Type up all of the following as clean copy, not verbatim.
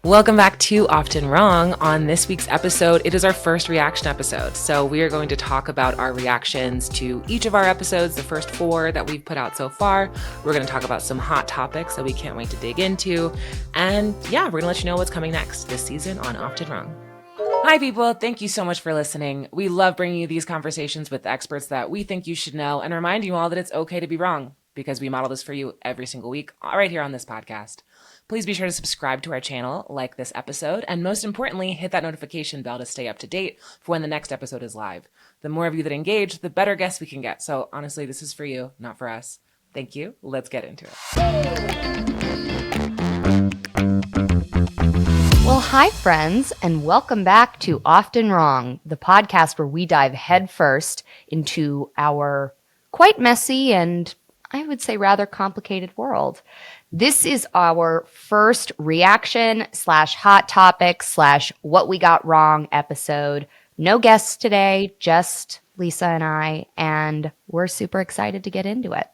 Welcome back to Often Wrong. On this week's episode, it is our first reaction episode. So we are going to talk about our reactions to each of our episodes, the first 4 that we've put out so far. We're going to talk about some hot topics that we can't wait to dig into. And yeah, we're going to let you know what's coming next this season on Often Wrong. Hi, people. Thank you so much for listening. We love bringing you these conversations with the experts that we think you should know and remind you all that it's okay to be wrong because we model this for you every single week right here on this podcast. Please be sure to subscribe to our channel, like this episode, and most importantly, hit that notification bell to stay up to date for when the next episode is live. The more of you that engage, the better guests we can get. So honestly, this is for you, not for us. Thank you. Let's get into it. Well, hi, friends, and welcome back to Often Wrong, the podcast where we dive headfirst into our quite messy and I would say rather complicated world. This is our first reaction / hot topic / what we got wrong episode. No guests today, just Lisa and I, and we're super excited to get into it.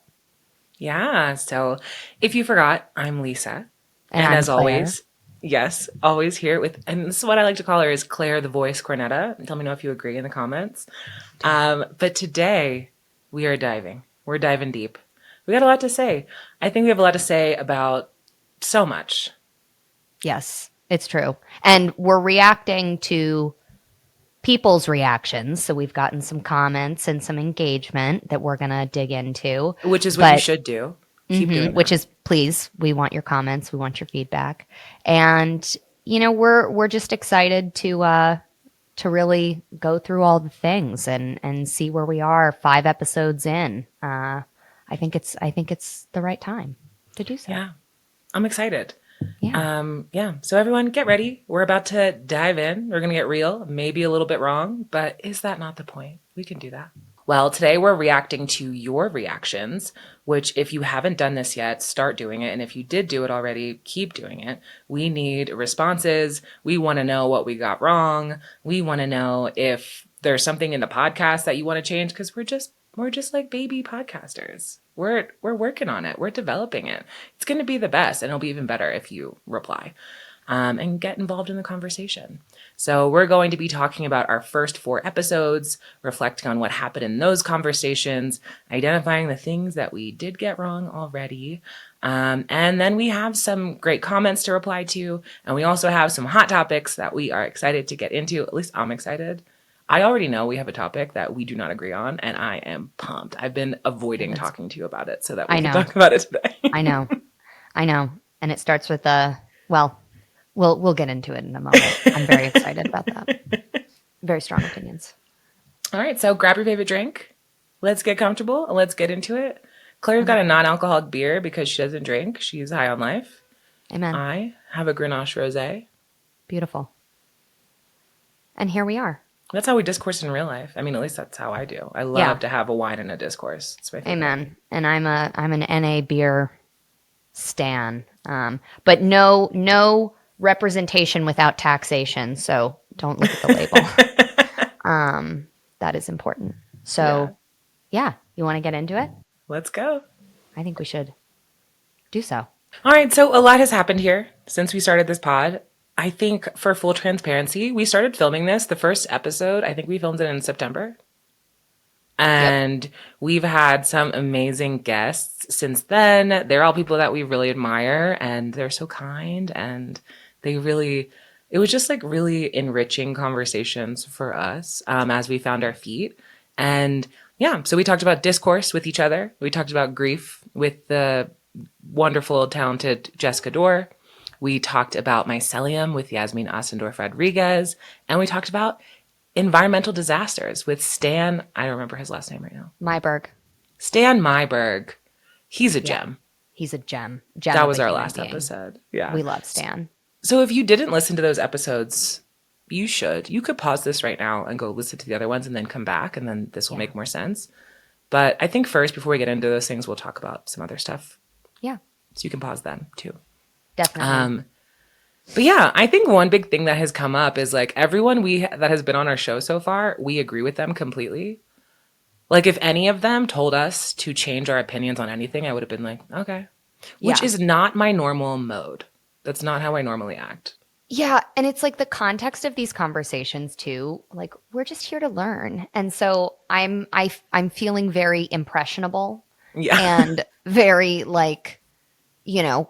Yeah, so if you forgot, I'm Lisa. And I'm as Claire. always, yes, always here with, and this is what I like to call her, is Claire the Voice Cornetta. Tell me know if you agree in the comments. But today, we're diving deep. We got a lot to say. I think we have a lot to say about so much. Yes, it's true. And we're reacting to people's reactions. So we've gotten some comments and some engagement that we're going to dig into. Which is what you should do. Keep doing that. Which is, please, we want your comments. We want your feedback. And, you know, we're just excited to really go through all the things and see where we are 5 episodes in. I think it's the right time to do so. Yeah, I'm excited. Yeah. So everyone get ready. We're about to dive in. We're going to get real, maybe a little bit wrong, but is that not the point? We can do that. Well, today we're reacting to your reactions, which if you haven't done this yet, start doing it. And if you did do it already, keep doing it. We need responses. We want to know what we got wrong. We want to know if there's something in the podcast that you want to change, because we're just like baby podcasters. We're working on it. We're developing it. It's going to be the best, and it'll be even better if you reply and get involved in the conversation. So we're going to be talking about our first 4 episodes, reflecting on what happened in those conversations, identifying the things that we did get wrong already. And then we have some great comments to reply to, and we also have some hot topics that we are excited to get into. At least I'm excited. I already know we have a topic that we do not agree on, and I am pumped. I've been avoiding talking to you about it so that we can talk about it today. I know. And it starts with we'll get into it in a moment. I'm very excited about that. Very strong opinions. All right, so grab your favorite drink. Let's get comfortable and let's get into it. Claire's got a non-alcoholic beer because she doesn't drink. She's high on life. Amen. I have a Grenache Rosé. Beautiful. And here we are. That's how we discourse in real life. I mean, at least that's how I do. I love to have a wine and a discourse. It's my favorite. Amen. And I'm an NA beer stan. But no representation without taxation. So don't look at the label. That is important. So yeah, you want to get into it? Let's go. I think we should do so. All right. So a lot has happened here since we started this pod. I think for full transparency, we started filming this. The first episode, I think we filmed it in September. And we've had some amazing guests since then. They're all people that we really admire, and they're so kind, and it was just like really enriching conversations for us as we found our feet. And yeah, so we talked about discourse with each other. We talked about grief with the wonderful, talented Jessica Dorr. We talked about mycelium with Yasmin Asendorf Rodriguez, and we talked about environmental disasters with Stan. I don't remember his last name right now. Myberg. Stan Myberg. He's a gem. He's a gem. That was our last episode. Yeah. We love Stan. So if you didn't listen to those episodes, you should. You could pause this right now and go listen to the other ones and then come back, and then this will make more sense. But I think first, before we get into those things, we'll talk about some other stuff. Yeah. So you can pause then too. Definitely. But yeah, I think one big thing that has come up is like everyone that has been on our show so far, we agree with them completely. Like if any of them told us to change our opinions on anything, I would have been like, okay. Which is not my normal mode. That's not how I normally act. Yeah, and it's like the context of these conversations too. Like we're just here to learn, and so I'm feeling very impressionable Yeah. and very like you know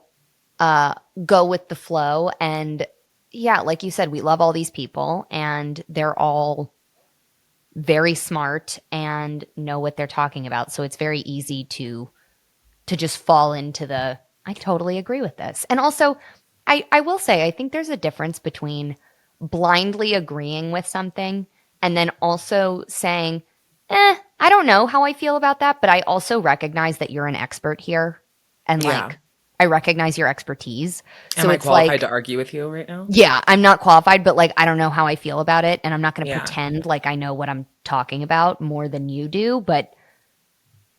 uh, go with the flow. And yeah, like you said, we love all these people, and they're all very smart and know what they're talking about. So it's very easy to just fall into the I totally agree with this. And also, I will say I think there's a difference between blindly agreeing with something and then also saying, I don't know how I feel about that, but I also recognize that you're an expert here and Yeah. like I recognize your expertise. Am So I it's qualified like, to argue with you right now? yeah, I'm not qualified, but like I don't know how I feel about it and I'm not going to Yeah. pretend like I know what I'm talking about more than you do, but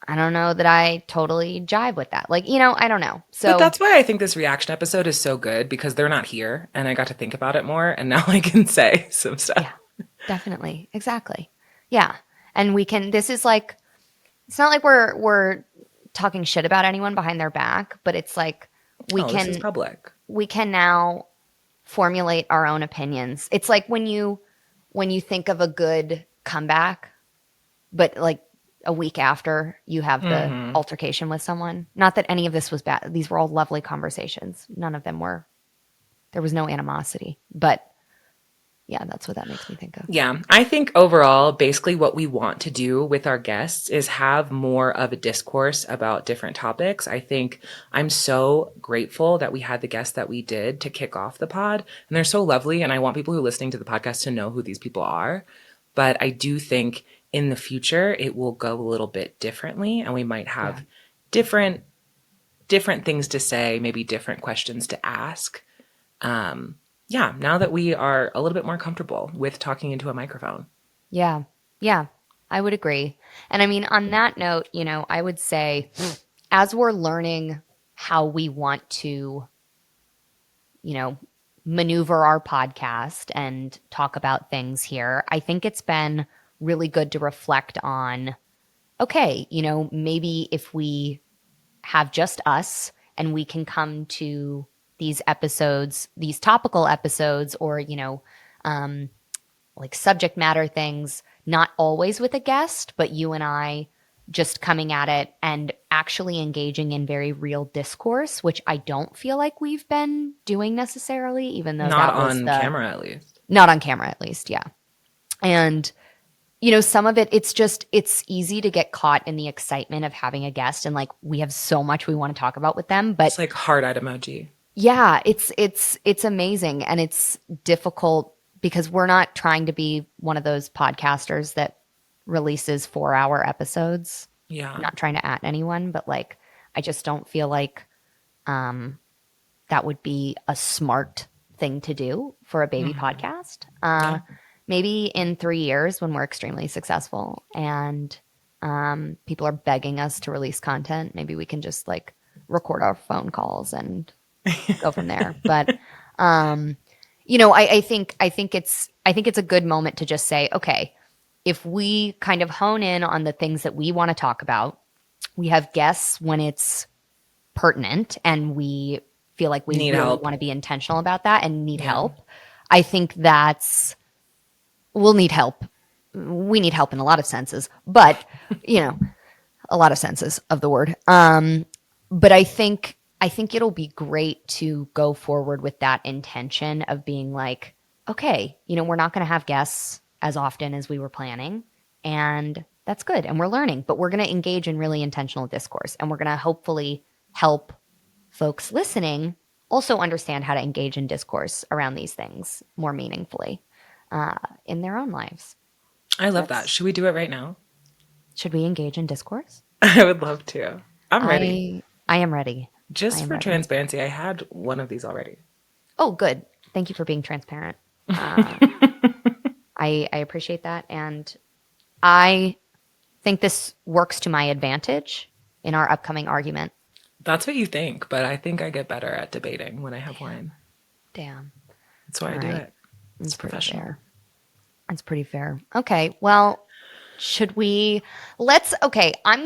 I don't know that I totally jive with that. Like, I don't know. But So, that's why I think this reaction episode is so good because they're not here and I got to think about it more and now I can say some stuff. yeah, definitely. Exactly. Yeah. And we can this is like it's not like we're talking shit about anyone behind their back, but it's like we Oh, this is can public. we can now formulate our own opinions. It's like when you think of a good comeback, but like a week after you have the Hmm. altercation with someone. Not that any of this was bad. These were all lovely conversations. None of them were there was no animosity. But yeah, that's what that makes me think of. Yeah, I think overall, basically what we want to do with our guests is have more of a discourse about different topics. I think I'm so grateful that we had the guests that we did to kick off the pod, and they're so lovely. And I want people who are listening to the podcast to know who these people are. But I do think in the future it will go a little bit differently, and we might Yeah. have different different things to say, maybe different questions to ask. Yeah, now that we are a little bit more comfortable with talking into a microphone. Yeah. Yeah. I would agree. And I mean, on that note, I would say as we're learning how we want to, you know, maneuver our podcast and talk about things here, I think it's been really good to reflect on okay, maybe if we have just us and we can come to these episodes, these topical episodes, or, like subject matter things, not always with a guest, but you and I just coming at it and actually engaging in very real discourse, which I don't feel like we've been doing necessarily, even though Not that was on camera, at least. not on camera at least. Yeah. And, some of it's easy to get caught in the excitement of having a guest and like we have so much we want to talk about with them. It's But like heart-eyed emoji. yeah, it's amazing and it's difficult because we're not trying to be one of those podcasters that releases 4-hour episodes. I'm Yeah. not trying to at anyone, but like I just don't feel like that would be a smart thing to do for a baby podcast. Yeah. Maybe in 3 years when we're extremely successful and people are begging us to release content, maybe we can just like record our phone calls and go from there. But I think it's a good moment to just say, okay, if we kind of hone in on the things that we want to talk about, we have guests when it's pertinent and we feel like we Need really help. want to be intentional about that and need Yeah. help. I think we'll need help. We need help in a lot of senses, but a lot of senses of the word. But I think it'll be great to go forward with that intention of being like, okay, we're not going to have guests as often as we were planning, and that's good. And we're learning, but we're going to engage in really intentional discourse, and we're going to hopefully help folks listening also understand how to engage in discourse around these things more meaningfully in their own lives. I love that. Should we do it right now? Should we engage in discourse? I would love to. I'm ready. I am ready. I Just am for ready. transparency, I had one of these already. Oh, good. Thank you for being transparent. I appreciate that. And I think this works to my advantage in our upcoming argument. That's what you think, but I think I get better at debating when I have wine. Damn. That's why I do right. it. It's That's pretty professional. fair. That's pretty fair. Okay. Well, I'm going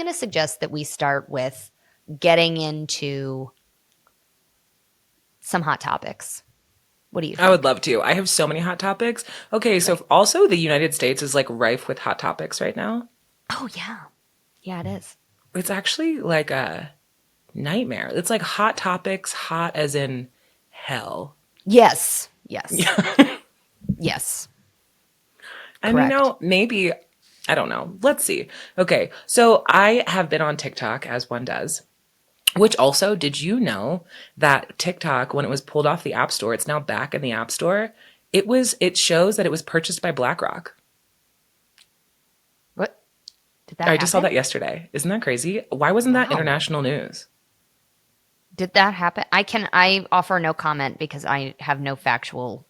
to suggest that we start with getting into some hot topics. What do you I think? would love to. I have so many hot topics. Okay, so also the United States is like rife with hot topics right now. Oh, yeah. Yeah, it is. It's actually like a nightmare. It's like hot topics, hot as in hell. Yes. Yes. Yeah. Yes. And Correct. maybe, I don't know. Let's see. Okay, so I have been on TikTok as one does, which also, did you know that TikTok, when it was pulled off the App Store, it's now back in the App Store? It shows that it was purchased by BlackRock. What? Did that I just saw happen? that yesterday. Isn't that crazy? Why wasn't that Wow. international news? Did that happen? I offer no comment because I have no factual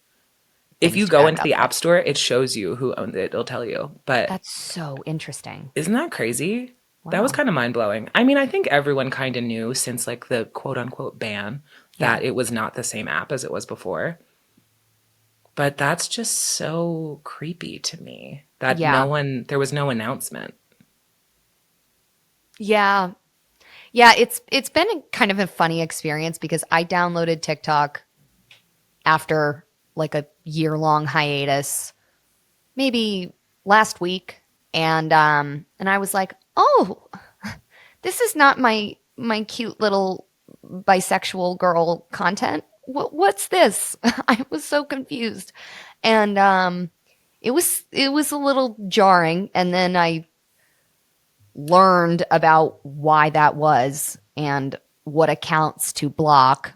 If things you to go back into up the it. App Store, it shows you who owned it. It'll tell you. But That's so interesting. isn't that crazy? That was Wow. kind of mind blowing. I mean, I think everyone kind of knew since like the quote unquote ban Yeah. that it was not the same app as it was before. But that's just so creepy to me that Yeah. there was no announcement. Yeah. Yeah, it's been a kind of a funny experience because I downloaded TikTok after like a year-long hiatus, maybe last week, and I was like, "Oh, this is not my cute little bisexual girl content. What's this?" I was so confused. And it was a little jarring, and then I learned about why that was and what accounts to block.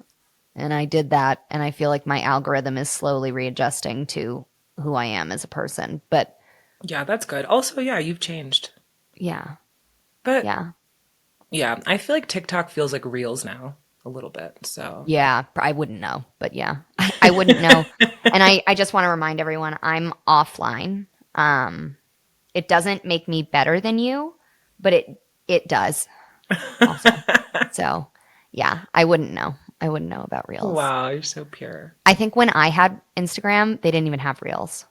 And I did that. And I feel like my algorithm is slowly readjusting to who I am as a person. But Yeah, that's good. Also, yeah, you've changed. yeah, But yeah, yeah, I feel like TikTok feels like Reels now a little bit. So, yeah. I wouldn't know. But yeah, I wouldn't know. And I just want to remind everyone I'm offline. It doesn't make me better than you, but it does also. So yeah, I wouldn't know. I wouldn't know about Reels. wow, you're so pure. I think when I had Instagram, they didn't even have Reels.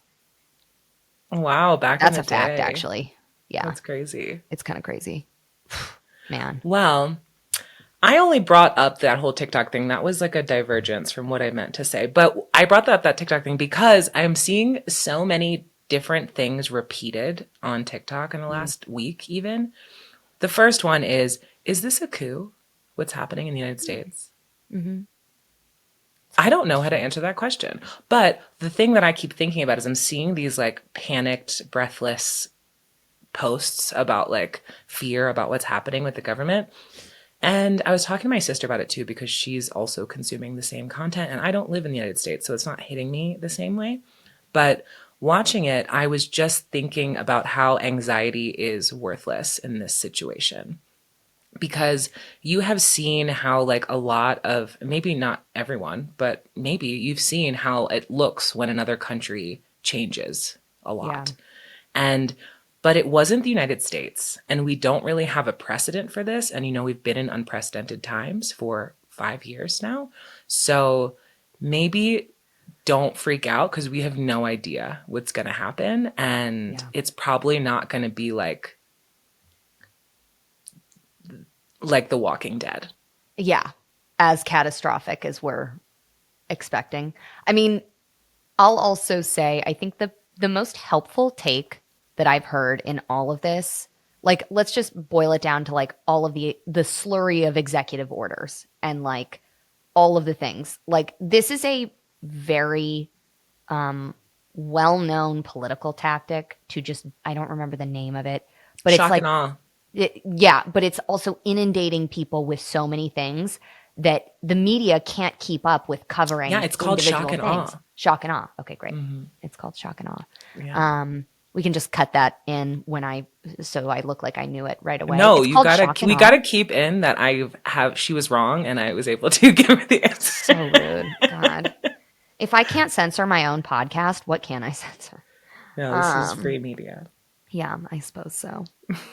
Wow, back in That's the a fact, day. actually. Yeah, That's crazy. it's kind of crazy. Man. Well, I only brought up that whole TikTok thing. That was like a divergence from what I meant to say. But I brought up that TikTok thing because I'm seeing so many different things repeated on TikTok in the Mm. last week, even. The first one is this a coup? What's happening in the United States? Mm-hmm. I don't know how to answer that question. But the thing that I keep thinking about is I'm seeing these like panicked, breathless posts about like fear about what's happening with the government. And I was talking to my sister about it too because she's also consuming the same content. And I don't live in the United States, so it's not hitting me the same way. But watching it, I was just thinking about how anxiety is worthless in this situation. Because you have seen how, like, a lot of maybe not everyone, but maybe you've seen how it looks when another country changes a Yeah. lot. And but it wasn't the United States, and we don't really have a precedent for this. And we've been in unprecedented times for 5 years now. So maybe don't freak out because we have no idea what's going to happen. And Yeah. it's probably not going to be like The Walking Dead. Yeah. As catastrophic as we're expecting. I mean, I'll also say I think the most helpful take that I've heard in all of this, like let's just boil it down to like all of the slurry of executive orders and like all of the things. Like this is a very well-known political tactic to just I don't remember the name of it, but it's Shock like and awe. yeah, but it's also inundating people with so many things that the media can't keep up with covering Yeah, it's called shock individual and things. awe. Shock and awe. Okay, great. Hmm. It's called shock and awe. Yeah. We can just cut that in so I look like I knew it right away. No, It's called shock and we awe. gotta keep in that she was wrong and I was able to give her the answer. So rude. God. If I can't censor my own podcast, what can I censor? No, this is free media. Yeah, I suppose so.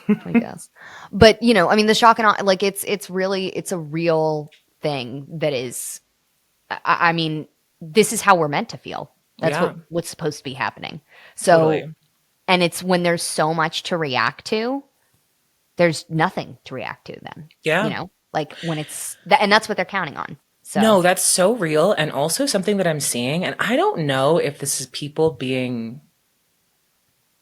I guess. But, I mean, the shock and awe, like it's really, it's a real thing that is, I mean, this is how we're meant to feel. That's Yeah. what's supposed to be happening. So, Totally. and it's when there's so much to react to, there's nothing to react to then. Yeah. Like when it's that, and that's what they're counting on. So, No, that's so real. And also something that I'm seeing, and I don't know if this is people being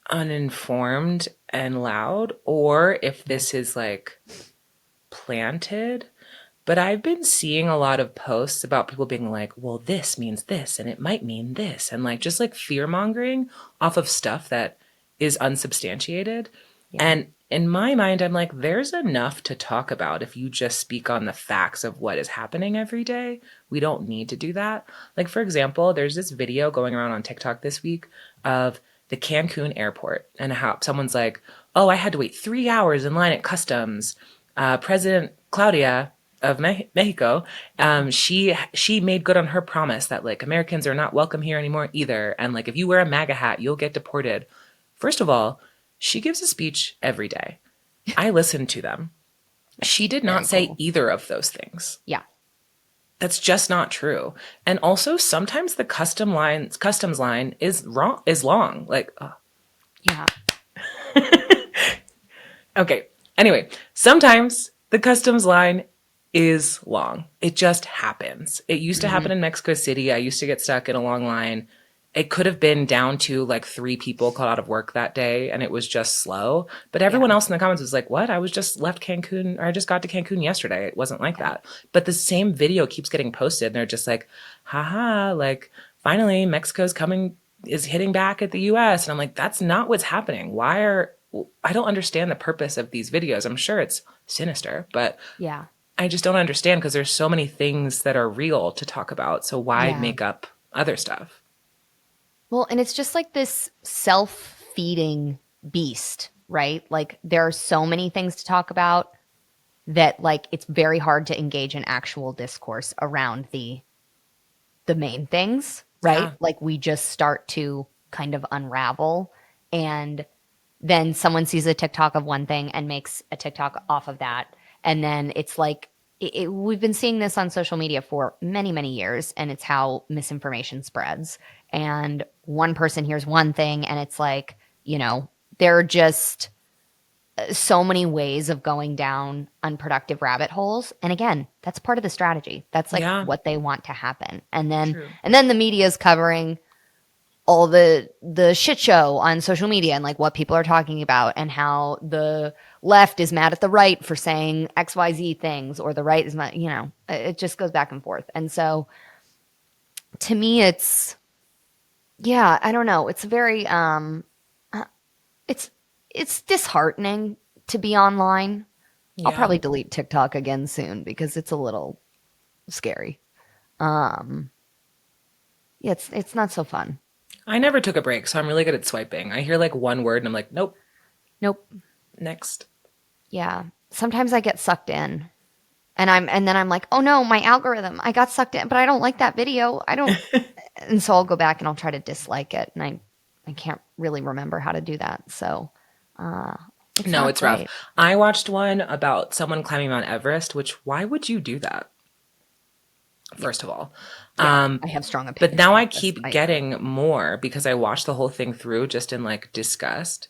uninformed and loud or if this is like planted. But I've been seeing a lot of posts about people being like, well, this means this and it might mean this. And like just like fear mongering off of stuff that is unsubstantiated. yeah, And in my mind, I'm like, there's enough to talk about if you just speak on the facts of what is happening every day. We don't need to do that. Like, for example, there's this video going around on TikTok this week of the Cancun airport and how someone's like, oh, I had to wait 3 hours in line at customs. President Claudia of Mexico, she made good on her promise that like Americans are not welcome here anymore either, and like if you wear a MAGA hat, you'll get deported. First of all, she gives a speech every day. I listen to them. She did not very say cool. either of those things. Yeah. That's just not true. And also, sometimes the customs line is wrong, is long. Like, Yeah. okay. Anyway, sometimes the customs line is long. It just happens. It used to happen in Mexico City. I used to get stuck in a long line. It could have been down to like 3 people called out of work that day and it was just slow. But everyone else in the comments was like, what? I was just left Cancun, or I just got to Cancun yesterday. It wasn't like that. But the same video keeps getting posted and they're just like, haha, like finally Mexico's is hitting back at the US. And I'm like, that's not what's happening. I don't understand the purpose of these videos. I'm sure it's sinister, but Yeah. I just don't understand because there's so many things that are real to talk about. So why Yeah. make up other stuff? Well, and it's just like this self-feeding beast, right? Like there are so many things to talk about that like it's very hard to engage in actual discourse around the main things, right? Yeah. Like we just start to kind of unravel, and then someone sees a TikTok of one thing and makes a TikTok off of that. And then it's like, we've been seeing this on social media for many, many years, and it's how misinformation spreads. And one person hears one thing, and it's like, there are just so many ways of going down unproductive rabbit holes. And again, that's part of the strategy. That's like Yeah. what they want to happen. And True. then the media is covering all the shit show on social media and like what people are talking about and how the left is mad at the right for saying XYZ things, or the right is not, it just goes back and forth. And so to me, I don't know. It's very, it's disheartening to be online. I'll Yeah. probably delete TikTok again soon because it's a little scary. Yeah, it's not so fun. I never took a break, so I'm really good at swiping. I hear like one word and I'm like, nope, Nope. next. Yeah. Sometimes I get sucked in. And then I'm like, oh no, my algorithm. I got sucked in, but I don't like that video. I don't and so I'll go back and I'll try to dislike it. And I can't really remember how to do that. So it's No, not it's great. rough. I watched one about someone climbing Mount Everest, which why would you do that? First of all. I have strong opinions. But now I about this. keep getting more because I watched the whole thing through just in like disgust.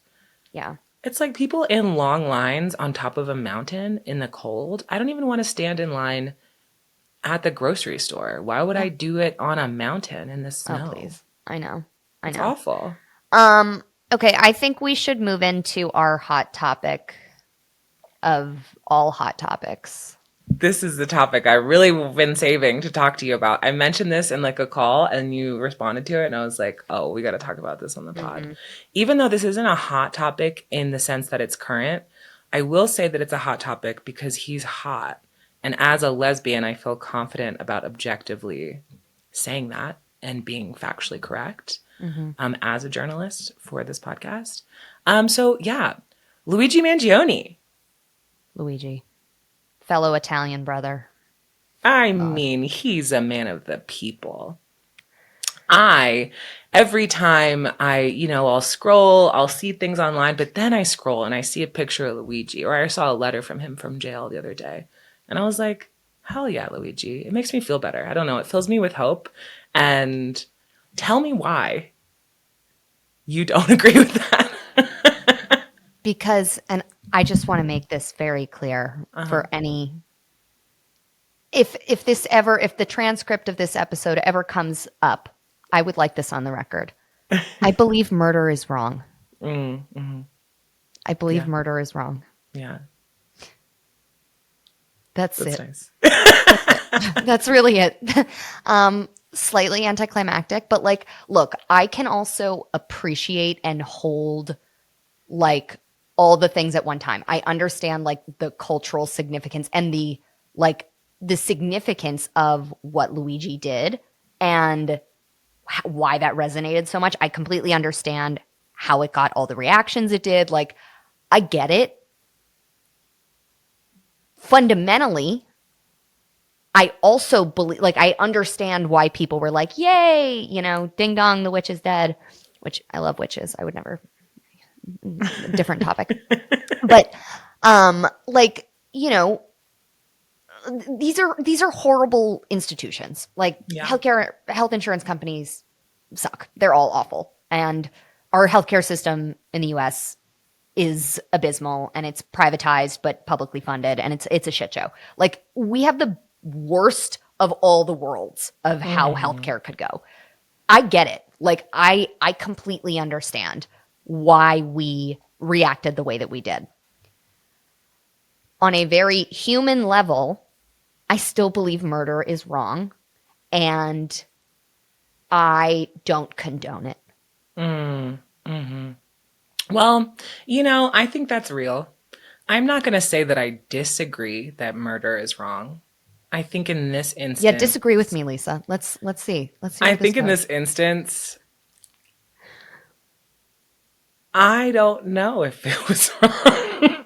Yeah. It's like people in long lines on top of a mountain in the cold. I don't even want to stand in line at the grocery store. Why would I do it on a mountain in the snow? Oh, please. I know. I It's know. awful. Okay, I think we should move into our hot topic of all hot topics. This is the topic I really been saving to talk to you about. I mentioned this in like a call and you responded to it and I was like, oh, we got to talk about this on the pod. Even though this isn't a hot topic in the sense that it's current, I will say that it's a hot topic because he's hot. And as a lesbian, I feel confident about objectively saying that and being factually correct as a journalist for this podcast. So yeah, Luigi Mangione. Luigi. Fellow Italian brother. I mean, he's a man of the people. Every time I'll scroll, I'll see things online, but then I scroll and I see a picture of Luigi, or I saw a letter from him from jail the other day. And I was like, hell yeah, Luigi. It makes me feel better. I don't know. It fills me with hope. And tell me why you don't agree with that. Because, and I just want to make this very clear for any if the transcript of this episode ever comes up, I would like this on the record. I believe murder is wrong. Mm-hmm. I believe murder is wrong. Yeah. That's it. Nice. That's really it. Slightly anticlimactic, but like, look, I can also appreciate and hold like all the things at one time. I understand like the cultural significance and the significance of what Luigi did and why that resonated so much. I completely understand how it got all the reactions it did. Like, I get it. Fundamentally, I also believe, like, I understand why people were like, yay, you know, ding dong, the witch is dead, which I love witches. I would never, different topic. But, like, you know, these are horrible institutions. Like health insurance companies suck. They're all awful. And our healthcare system in the US is abysmal, and it's privatized but publicly funded, and it's a shit show. Like, we have the worst of all the worlds of how healthcare could go. I get it. Like, I completely understand why we reacted the way that we did. On a very human level, I still believe murder is wrong, and I don't condone it. Mm-hmm. Well, you know, I think that's real. I'm not going to say that I disagree that murder is wrong. I think in this instance... Yeah, disagree with me, Lisa. Let's see. I think in this instance, I don't know if it was wrong.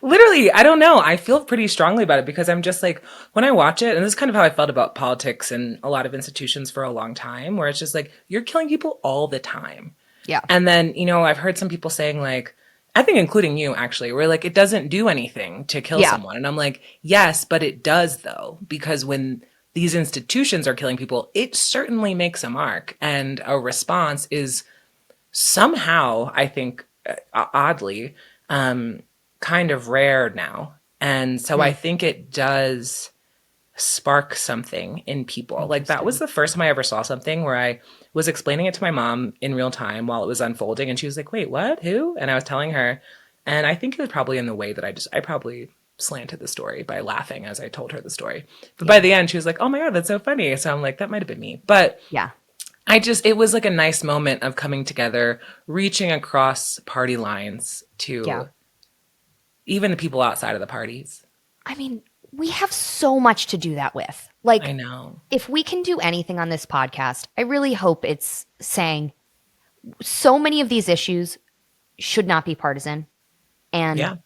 Literally, I don't know. I feel pretty strongly about it because I'm just like, when I watch it, and this is kind of how I felt about politics and a lot of institutions for a long time, where it's just like, you're killing people all the time. Yeah. And then, you know, I've heard some people saying like, I think including you actually, where like, it doesn't do anything to kill someone. And I'm like, yes, but it does though, because when these institutions are killing people, it certainly makes a mark. And a response is somehow, I think, oddly, kind of rare now. And so I think it does spark something in people. Like, that was the first time I ever saw something where I was explaining it to my mom in real time while it was unfolding. And she was like, wait, what? Who? And I was telling her. And I think it was probably in the way that I probably slanted the story by laughing as I told her the story. But by the end, she was like, oh my God, that's so funny. So I'm like, that might have been me. But yeah, it was like a nice moment of coming together, reaching across party lines to even the people outside of the parties. I mean, we have so much to do that with. Like, I know. If we can do anything on this podcast, I really hope it's saying so many of these issues should not be partisan, and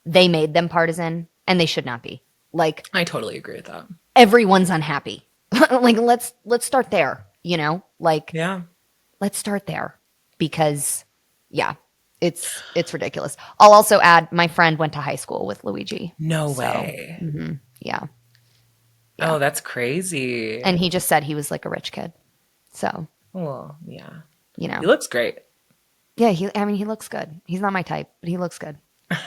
they made them partisan, and they should not be. Like, I totally agree with that. Everyone's unhappy. Like, let's start there, you know? Like, let's start there, because it's ridiculous. I'll also add, my friend went to high school with Luigi. No way. Yeah. Oh, that's crazy. And he just said he was like a rich kid. So. Well, yeah. You know. He looks great. Yeah, he looks good. He's not my type, but he looks good.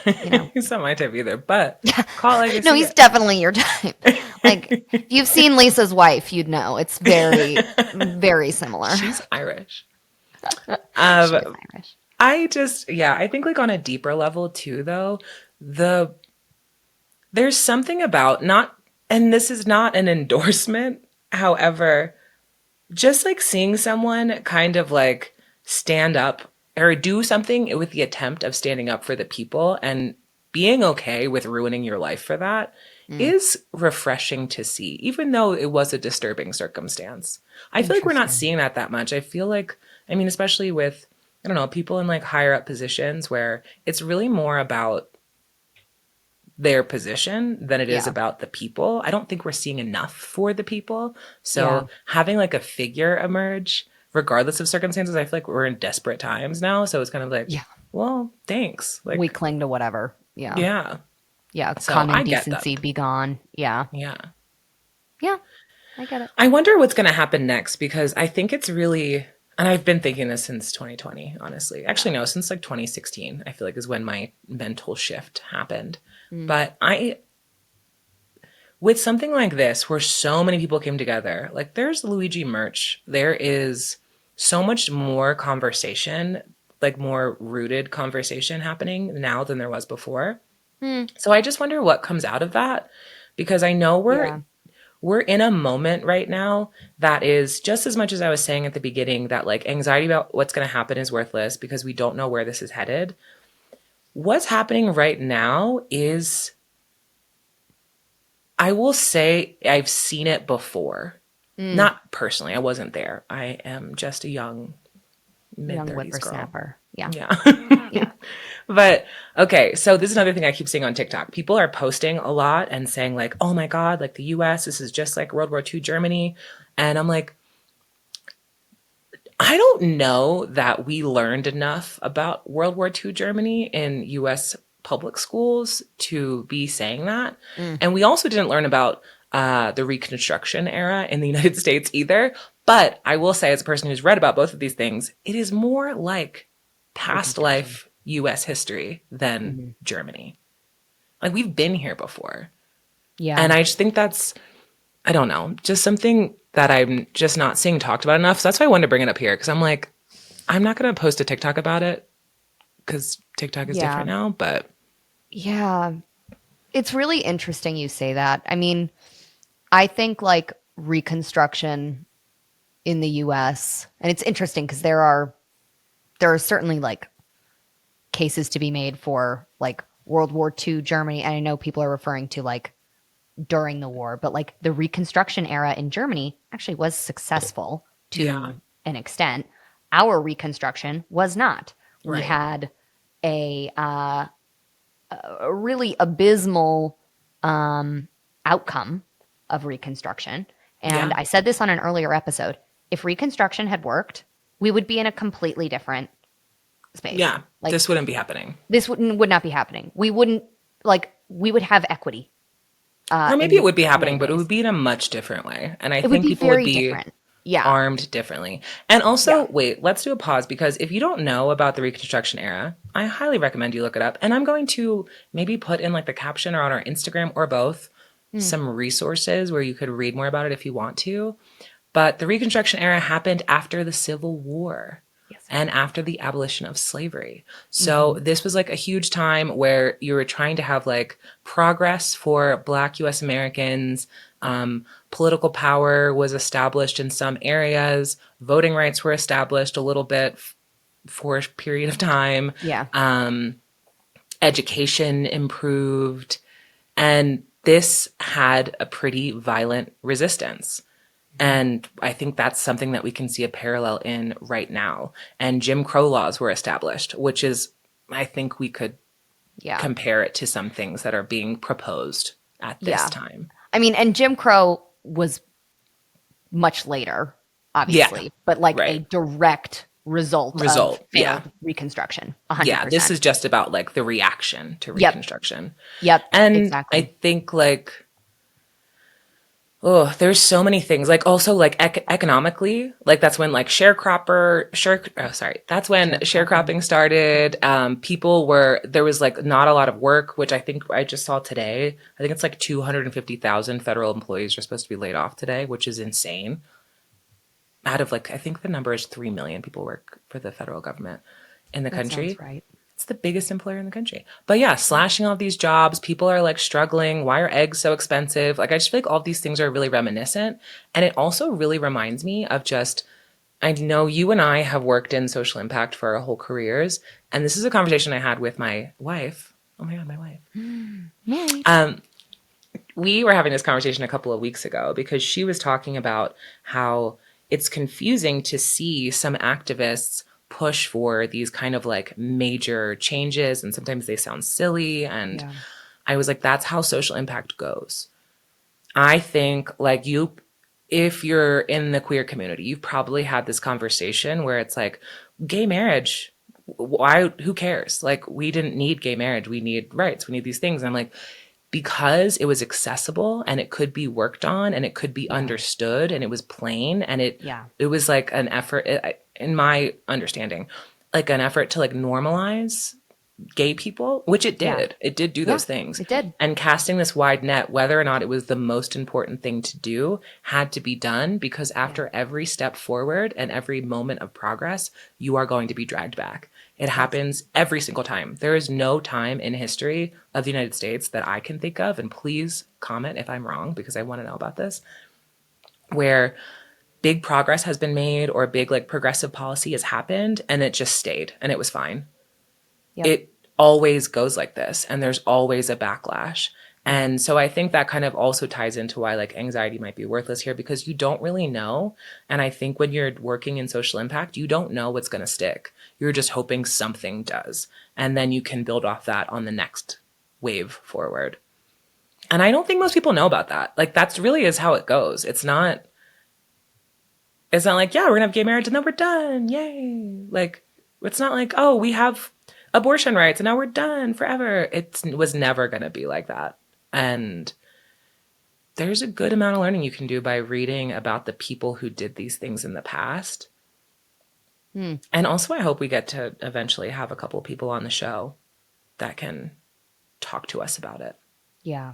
You know? He's not my type either, but call it like no, he's definitely your type. Like, if you've seen Lisa's wife, you'd know. It's very, very similar. She's Irish. She is Irish. I think like on a deeper level too, though, there's something about and this is not an endorsement, however, just like seeing someone kind of like stand up or do something with the attempt of standing up for the people and being okay with ruining your life for that is refreshing to see, even though it was a disturbing circumstance. I feel like we're not seeing that much. I feel like, I mean, especially with, I don't know, people in like higher up positions where it's really more about their position than it is about the people. I don't think we're seeing enough for the people. So having like a figure emerge, regardless of circumstances, I feel like we're in desperate times now. So it's kind of like, well, thanks. Like, we cling to whatever. Yeah. Yeah. Yeah. So common decency be gone. Yeah. Yeah. Yeah. I get it. I wonder what's going to happen next, because I think it's really, and I've been thinking this since 2020, honestly. Actually, no, since like 2016, I feel like is when my mental shift happened. But with something like this, where so many people came together, like there's Luigi merch, there is so much more conversation, like more rooted conversation happening now than there was before. So I just wonder what comes out of that, because I know Yeah. we're in a moment right now that is just as much as I was saying at the beginning that like anxiety about what's going to happen is worthless because we don't know where this is headed. What's happening right now is, I will say, I've seen it before. Not personally, I wasn't there. I am just a young mid Young 30s girl. whippersnapper. Yeah. Yeah. Yeah. But okay, so this is another thing I keep seeing on TikTok. People are posting a lot and saying like, "Oh my God, like the US, this is just like World War II Germany." And I'm like, I don't know that we learned enough about World War II Germany in US public schools to be saying that. And we also didn't learn about the Reconstruction era in the United States either. But I will say, as a person who's read about both of these things, it is more like past life US history than Germany. Like we've been here before. Yeah. And I just think that's, I don't know, just something that I'm just not seeing talked about enough. So that's why I wanted to bring it up here, because I'm like, I'm not going to post a TikTok about it because TikTok is Yeah. different now. But Yeah. It's really interesting you say that. I mean, I think like Reconstruction in the US, and it's interesting because there are certainly like cases to be made for like World War II Germany, and I know people are referring to like during the war, but like the Reconstruction era in Germany actually was successful to Yeah. an extent. Our Reconstruction was not. We Right. had a really abysmal outcome of Reconstruction. And Yeah. I said this on an earlier episode. If Reconstruction had worked, we would be in a completely different space. Yeah, Like this wouldn't be happening. this would not be happening. We wouldn't like we would have equity. Or maybe In it would be many happening, but it ways. would be in a much different way. And I It would think be people would very be different. Yeah. armed differently. And also, Yeah. wait, let's do a pause, because if you don't know about the Reconstruction era, I highly recommend you look it up. And I'm going to maybe put in like the caption or on our Instagram or both some resources where you could read more about it if you want to. But the Reconstruction era happened after the Civil War. Yes. And after the abolition of slavery. So this was like a huge time where you were trying to have like progress for Black US Americans. Political power was established in some areas. Voting rights were established a little bit for a period of time. Yeah. Education improved. And this had a pretty violent resistance. And I think that's something that we can see a parallel in right now. And Jim Crow laws were established, which is, I think we could Yeah. compare it to some things that are being proposed at this Yeah. time. I mean, and Jim Crow was much later, obviously, but like a right. direct result of Result, failed yeah. Reconstruction. 100%. Yeah, this is just about like the reaction to Yep. Reconstruction. Yep. And exactly. I think like, oh, there's so many things. Like also like economically, like that's when like that's when sharecropping started. There was like not a lot of work, which I think I just saw today. I think it's like 250,000 federal employees are supposed to be laid off today, which is insane. Out of like, I think the number is 3 million people work for the federal government in the That country. sounds right. It's the biggest employer in the country. But yeah, slashing all these jobs, people are like struggling. Why are eggs so expensive? Like I just feel like all these things are really reminiscent. And it also really reminds me of just, I know you and I have worked in social impact for our whole careers. And this is a conversation I had with my wife. Oh my God, my wife. Married. We were having this conversation a couple of weeks ago because she was talking about how it's confusing to see some activists push for these kind of like major changes, and sometimes they sound silly. And Yeah. I was like, that's how social impact goes. I think like if you're in the queer community, you've probably had this conversation where it's like, gay marriage, why, who cares? Like, we didn't need gay marriage. We need rights. We need these things. And I'm like, because it was accessible and it could be worked on and it could be understood and it was plain and it was like an effort, in my understanding, like an effort to like normalize gay people, which it Yeah. did. It did do those things. It did. And casting this wide net, whether or not it was the most important thing to do, had to be done because after every step forward and every moment of progress, you are going to be dragged back. It happens every single time. There is no time in history of the United States that I can think of, and please comment if I'm wrong because I want to know about this, where big progress has been made or big like progressive policy has happened and it just stayed and it was fine. Yep. It always goes like this and there's always a backlash. And so I think that kind of also ties into why like anxiety might be worthless here because you don't really know. And I think when you're working in social impact, you don't know what's going to stick. You're just hoping something does. And then you can build off that on the next wave forward. And I don't think most people know about that. Like that's really is how it goes. It's not like, yeah, we're gonna have gay marriage and then we're done. Yay. Like it's not like, oh, we have abortion rights and now we're done forever. It was never gonna be like that. And there's a good amount of learning you can do by reading about the people who did these things in the past. And also I hope we get to eventually have a couple of people on the show that can talk to us about it. Yeah.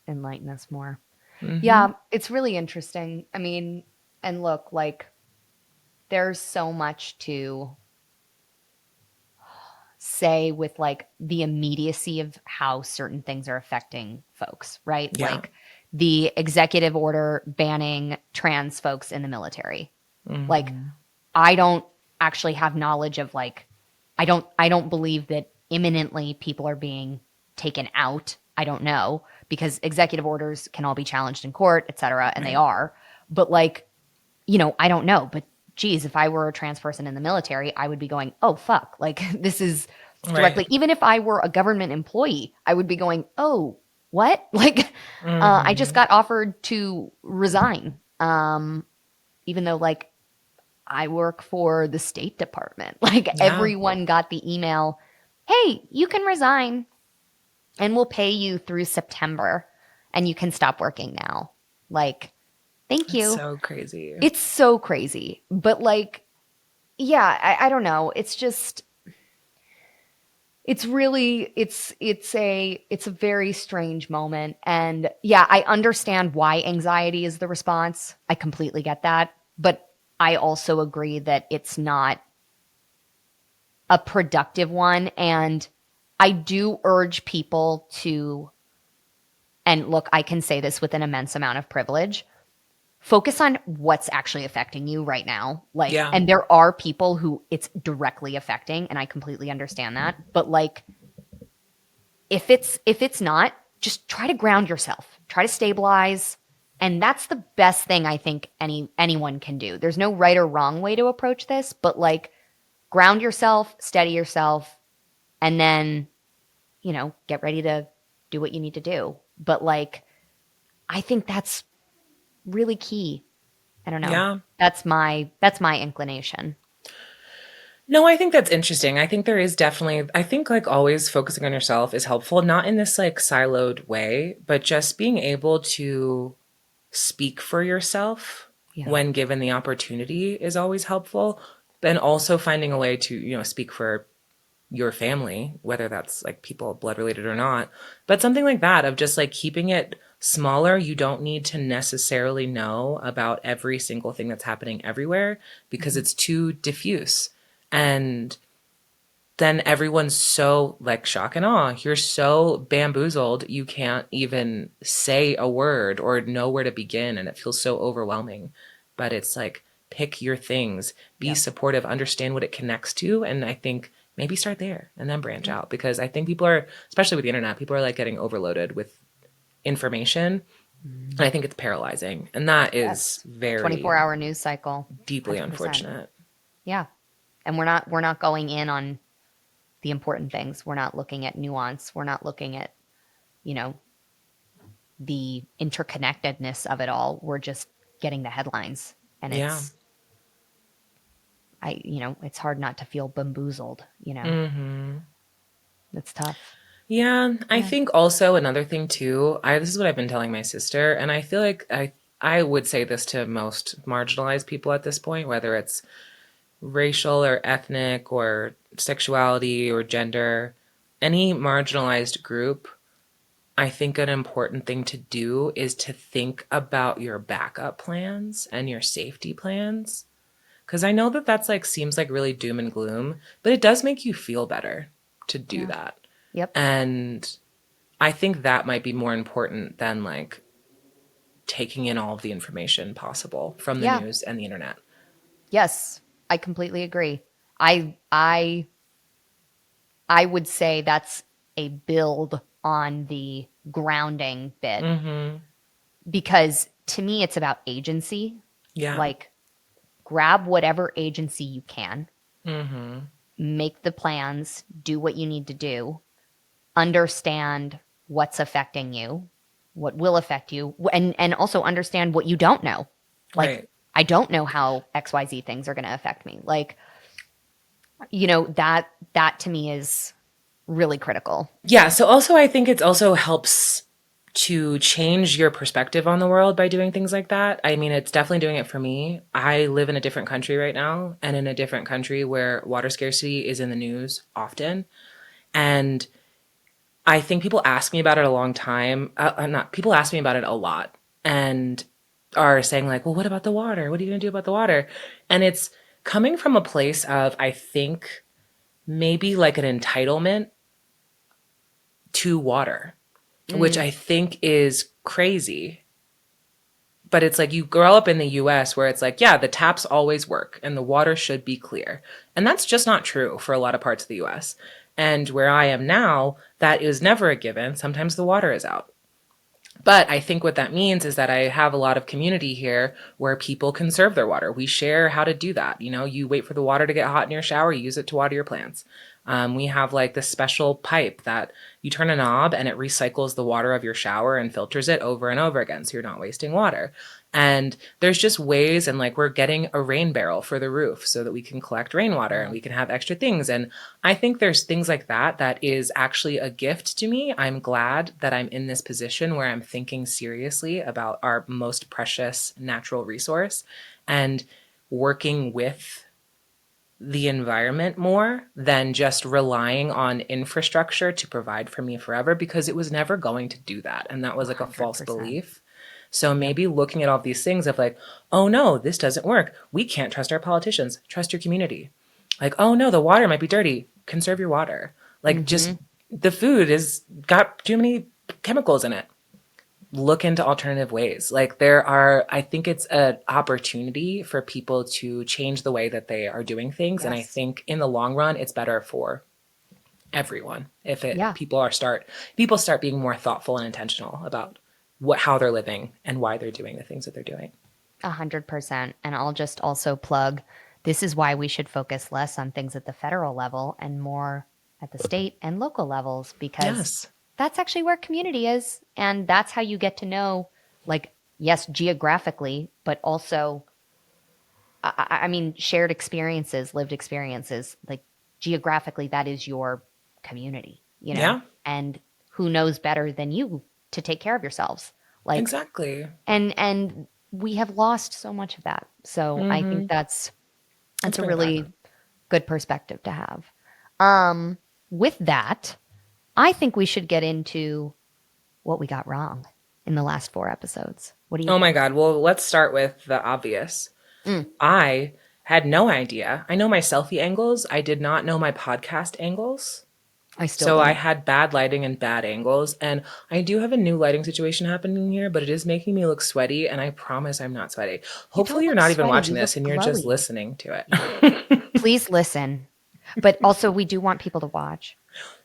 Enlighten us more. Yeah, it's really interesting. I mean, and look, like there's so much to say with like the immediacy of how certain things are affecting folks, right? Yeah. Like the executive order banning trans folks in the military. Like I don't actually have knowledge of like I don't believe that imminently people are being taken out. I don't know because executive orders can all be challenged in court, et cetera, and they are. But like, you know, I don't know. But geez, if I were a trans person in the military, I would be going, oh, fuck. Like this is directly, even if I were a government employee, I would be going, oh, what? Like I just got offered to resign. Even though like I work for the State Department, like everyone got the email, hey, you can resign and we'll pay you through September and you can stop working now. Like, thank you. So crazy. It's so crazy. But like, yeah, I don't know. It's just, it's really, it's a very strange moment. And yeah, I understand why anxiety is the response. I completely get that. But I also agree that it's not a productive one. And I do urge people to, and look, I can say this with an immense amount of privilege, focus on what's actually affecting you right now. Like, and there are people who it's directly affecting, and I completely understand that. But like, if it's not, just try to ground yourself, try to stabilize. And that's the best thing I think anyone can do. There's no right or wrong way to approach this, but like ground yourself, steady yourself, and then, you know, get ready to do what you need to do. But like, I think that's really key. I don't know. Yeah. That's my inclination. No, I think that's interesting. I think there is definitely, I think like always focusing on yourself is helpful, not in this like siloed way, but just being able to speak for yourself when given the opportunity is always helpful. And also finding a way to, you know, speak for your family, whether that's like people blood related or not, but something like that of just like keeping it smaller. You don't need to necessarily know about every single thing that's happening everywhere because it's too diffuse. And then everyone's so like shock and awe. You're so bamboozled, you can't even say a word or know where to begin. And it feels so overwhelming. But it's like, pick your things, be supportive, understand what it connects to. And I think maybe start there and then branch out because I think people are, especially with the internet, people are like getting overloaded with information. And I think it's paralyzing. And that is very 24-hour news cycle. Deeply 100%. unfortunate. Yeah. And we're not going in on the important things. We're not looking at nuance. We're not looking at, you know, the interconnectedness of it all. We're just getting the headlines. And it's hard not to feel bamboozled, you know. It's tough. Yeah. I think also another thing too, this is what I've been telling my sister, and I feel like I would say this to most marginalized people at this point, whether it's racial or ethnic or sexuality or gender, any marginalized group, I think an important thing to do is to think about your backup plans and your safety plans. Because I know that that's like seems like really doom and gloom, but it does make you feel better to do Yeah. that. Yep. And I think that might be more important than like taking in all of the information possible from the Yeah. news and the internet. Yes. I completely agree. I I would say that's a build on the grounding bit Mm-hmm. because to me it's about agency. Yeah. Like grab whatever agency you can, Mm-hmm. make the plans, do what you need to do, understand what's affecting you, what will affect you, and also understand what you don't know. Like Right. I don't know how XYZ things are going to affect me. Like that to me is really critical. Yeah. So also, I think it also helps to change your perspective on the world by doing things like that. I mean, it's definitely doing it for me. I live in a different country right now and in a different country where water scarcity is in the news often. And I think people ask me about it a long time. Not people ask me about it a lot and are saying like, "Well, what about the water? What are you going to do about the water?" And it's coming from a place of I think maybe like an entitlement to water, which Mm, I think is crazy. But it's like you grow up in the US where it's like, yeah, the taps always work and the water should be clear. And that's just not true for a lot of parts of the US. And where I am now, that is never a given. Sometimes the water is out. But I think what that means is that I have a lot of community here where people conserve their water. We share how to do that. You know, you wait for the water to get hot in your shower, you use it to water your plants. We have like this special pipe that you turn a knob and it recycles the water of your shower and filters it over and over again. So you're not wasting water. And there's just ways, and like we're getting a rain barrel for the roof so that we can collect rainwater and we can have extra things. And I think there's things like that that is actually a gift to me. I'm glad that I'm in this position where I'm thinking seriously about our most precious natural resource and working with the environment more than just relying on infrastructure to provide for me forever because it was never going to do that. And that was like a false 100%. belief. So Yep. maybe looking at all these things of like, oh no, this doesn't work. We can't trust our politicians. Trust your community. Like, oh no, the water might be dirty. Conserve your water. Like just Hmm. the food is got too many chemicals in it. Look into alternative ways. Like there are, I think it's an opportunity for people to change the way that they are doing things. And I Yes. think in the long run, it's better for everyone if it Yeah. people start being more thoughtful and intentional about how they're living and why they're doing the things that they're doing. 100%. And I'll just also plug this is why we should focus less on things at the federal level and more at the state and local levels because Yes. that's actually where community is. And that's how you get to know, like, yes, geographically, but also, I mean, shared experiences, lived experiences. Like, geographically, that is your community, Yeah, and who knows better than you to take care of yourselves? Like, exactly. and we have lost so much of that. So I think Mm-hmm. that's Let's a bring it back. really good perspective to have. With that, I think we should get into what we got wrong in the last 4 episodes. What do you Oh my think? God. Well, let's start with the obvious. Mm, I had no idea. I know my selfie angles. I did not know my podcast angles. I still So I don't. had bad lighting and bad angles. And I do have a new lighting situation happening here, but it is making me look sweaty. And I promise I'm not sweaty. You Hopefully, don't you're look not even sweaty. watching You this look and you're just glowy. listening to it. Please listen. But also, we do want people to watch.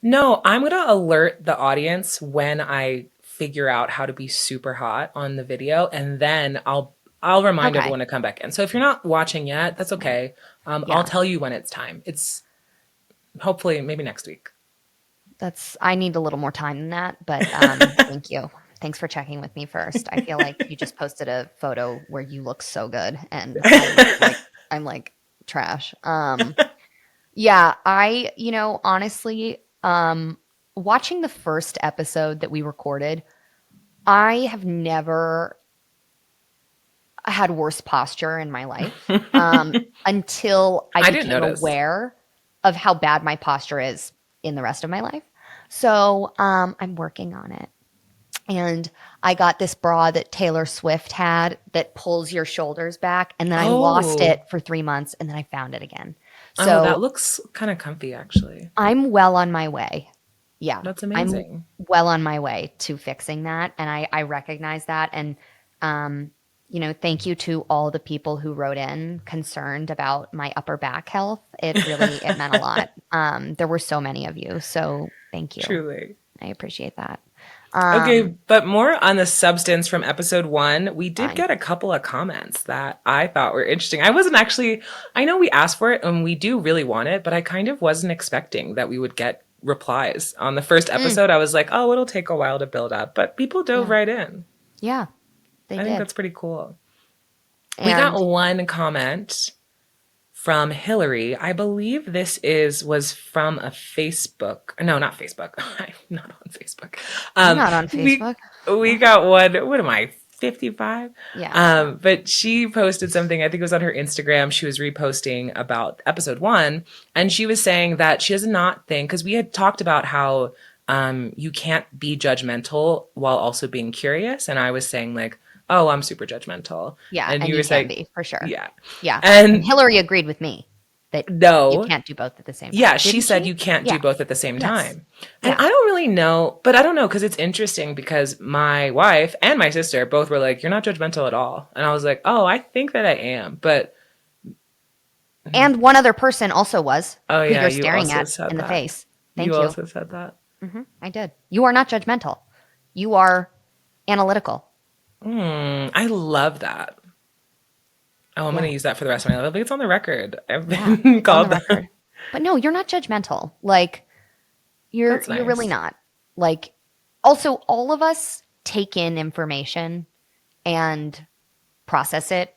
No, I'm going to alert the audience when I figure out how to be super hot on the video. And then I'll remind Okay. everyone to come back in. So if you're not watching yet, that's okay. I'll Yeah. tell you when it's time. It's hopefully maybe next week. I need a little more time than that, but thank you. Thanks for checking with me first. I feel like you just posted a photo where you look so good and I'm like trash. Yeah, honestly, watching the first episode that we recorded, I have never had worse posture in my life until I didn't became notice. aware of how bad my posture is in the rest of my life. So I'm working on it. And I got this bra that Taylor Swift had that pulls your shoulders back. And then I lost Oh. it for 3 months and then I found it again. Oh, So that looks kind of comfy, actually. I'm well on my way. Yeah. That's I'm amazing. well on my way to fixing that. And I recognize that. And, thank you to all the people who wrote in concerned about my upper back health. It meant a lot. There were so many of you. So thank you. Truly. I appreciate that. Okay, but more on the substance from episode 1. We did Fine. get a couple of comments that I thought were interesting. I know we asked for it and we do really want it, but I kind of wasn't expecting that we would get replies. On the first episode, I was like, oh, it'll take a while to build up, but people dove right in. Yeah, they I did. think that's pretty cool. And We got one comment from Hillary. I believe this was from a Facebook. No, not Facebook. I'm not on Facebook. I'm not on Facebook. We got one. What am I? 55? Yeah. But she posted something, I think it was on her Instagram. She was reposting about episode 1. And she was saying that she does not think, because we had talked about how you can't be judgmental while also being curious. And I was saying like, oh, I'm super judgmental. Yeah, And and you you were can saying, be, for sure. yeah. Yeah. And Hillary agreed with me that no. you can't do both at the same time. Yeah, she Didn't said you can't Yeah. do both at the same Yes. time. And Yeah. I don't really know, but I don't know because it's interesting because my wife and my sister both were like, you're not judgmental at all. And I was like, oh, I think that I am. But And one other person also was oh, who yeah, you're you staring also at said in the that. face. Thank you you. also said that. I did. You are not judgmental. You are analytical. I love that. Oh, I'm Yeah. going to use that for the rest of my life. It's on the record. I've Yeah, been on called the that. record. But no, you're not judgmental. Like you're That's really nice. not. Like also all of us take in information and process it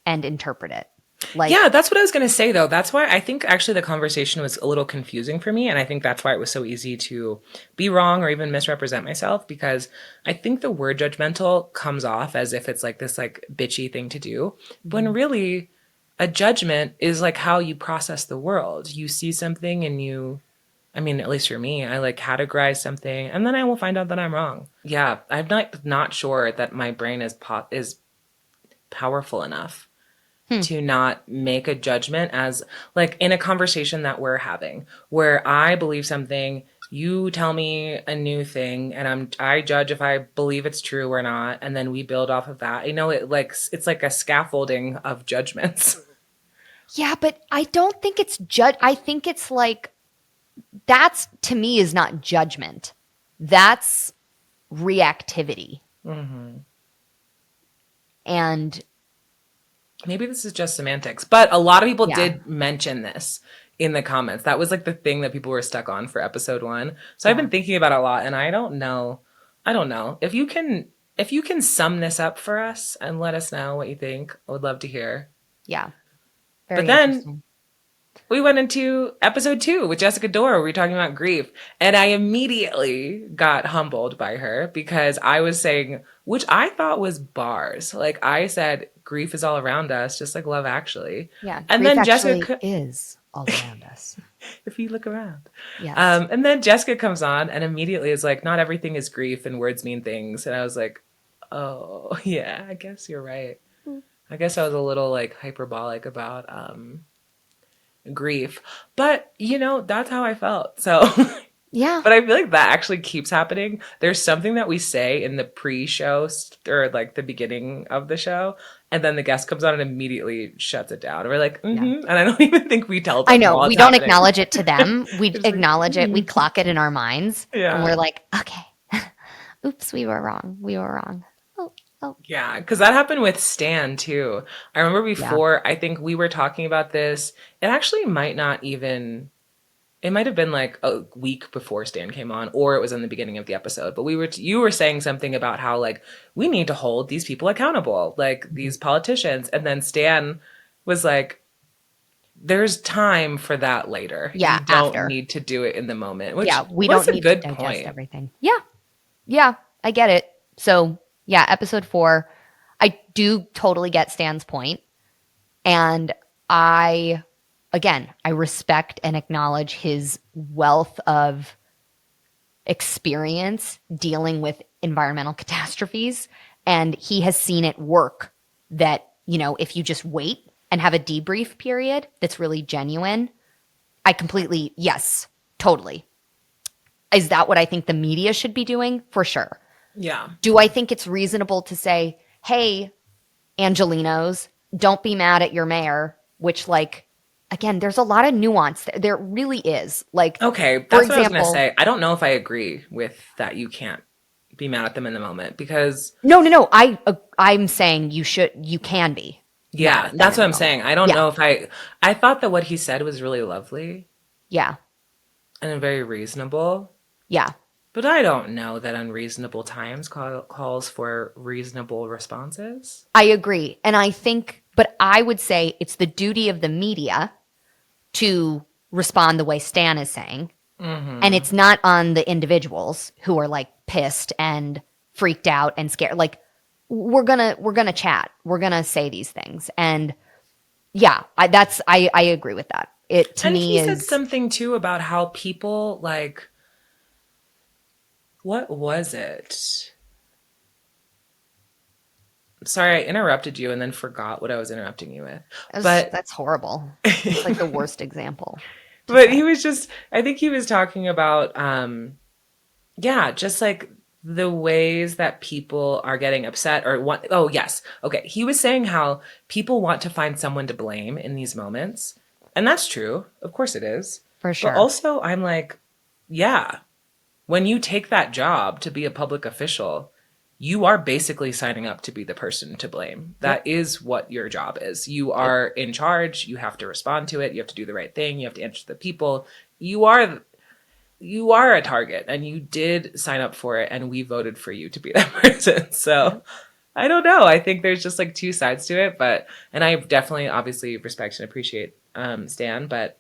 and interpret it. Like Yeah, that's what I was going to say, though. That's why I think actually the conversation was a little confusing for me. And I think that's why it was so easy to be wrong or even misrepresent myself, because I think the word judgmental comes off as if it's like this like bitchy thing to do. When really a judgment is like how you process the world. You see something and I mean, at least for me, I like categorize something and then I will find out that I'm wrong. Yeah, I'm not sure that my brain is powerful enough to not make a judgment as like in a conversation that we're having where I believe something, you tell me a new thing and I judge if I believe it's true or not. And then we build off of that. It's like a scaffolding of judgments. yeah, but I don't think it's I think it's like that's to me is not judgment. That's reactivity. And Maybe this is just semantics, but a lot of people Yeah. did mention this in the comments. That was like the thing that people were stuck on for episode 1. So I've been thinking about it a lot and I don't know. If you can sum this up for us and let us know what you think, I would love to hear. yeah. Very But then interesting. we went into episode 2 with Jessica Dore. We were talking about grief. And I immediately got humbled by her because I was saying, which I thought was bars. Like I said, grief is all around us, just like Love Actually. Yeah. And grief then actually Jessica, is all around us. if you look around. Yes. And then Jessica comes on and immediately is like, not everything is grief and words mean things. And I was like, oh, yeah, I guess you're right. I guess I was a little like hyperbolic about grief, but that's how I felt. So, yeah. but I feel like that actually keeps happening. There's something that we say in the pre-show or like the beginning of the show, and then the guest comes on and immediately shuts it down. We're like, and I don't even think we tell them. I know. while We it's don't happening. acknowledge it to them. We It's like, acknowledge it. We clock it in our minds. Yeah. And we're like, okay. Oops, we were wrong. We were wrong. Oh. Yeah, because that happened with Stan too. I remember before, I think we were talking about this. It actually might not even, it might have been like a week before Stan came on, or it was in the beginning of the episode. But you were saying something about how like we need to hold these people accountable, like these politicians. And then Stan was like, there's time for that later. Yeah, you don't after. need to do it in the moment. Which We was don't a need good to digest point. everything. Yeah. Yeah, I get it. So, yeah, episode 4. I do totally get Stan's point. And I respect and acknowledge his wealth of experience dealing with environmental catastrophes. And he has seen it work that, if you just wait and have a debrief period that's really genuine, yes, totally. Is that what I think the media should be doing? For sure. Yeah. Do I think it's reasonable to say, hey, Angelinos, don't be mad at your mayor, which again, there's a lot of nuance. There really is. Okay, that's what I was going to say. I don't know if I agree with that. You can't be mad at them in the moment because no. I'm saying you can be. Yeah, that's what I'm saying. I don't know if I thought that what he said was really lovely. Yeah. And very reasonable. Yeah. But I don't know that unreasonable times calls for reasonable responses. I agree. And but I would say it's the duty of the media to respond the way Stan is saying. Mm-hmm. And it's not on the individuals who are pissed and freaked out and scared. We're gonna chat. We're gonna say these things. And yeah, I agree with that. And he said something too about how people what was it? Sorry, I interrupted you and then forgot what I was interrupting you with. That's horrible. It's the worst example. But he was I think he was talking about, just the ways that people are getting upset oh, yes. Okay. He was saying how people want to find someone to blame in these moments. And that's true. Of course it is. For sure. But also I'm yeah, when you take that job to be a public official, you are basically signing up to be the person to blame. That is what your job is. You are in charge. You have to respond to it. You have to do the right thing. You have to answer to the people. You are a target and you did sign up for it and we voted for you to be that person. So I don't know. I think there's just two sides to it, and I definitely obviously respect and appreciate Stan, but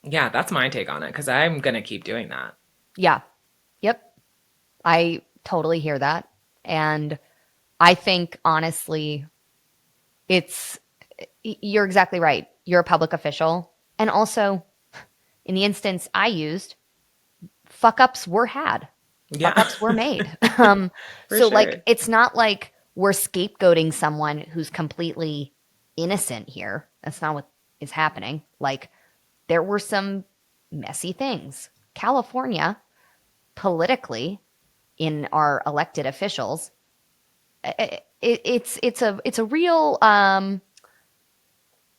yeah, that's my take on it because I'm going to keep doing that. Yeah. Yep. I totally hear that. And I think honestly, you're exactly right. You're a public official. And also in the instance I used, fuck ups were had. Yeah. Fuck ups were made. So sure. It's not like we're scapegoating someone who's completely innocent here. That's not what is happening. There were some messy things. California, politically, in our elected officials, it's a real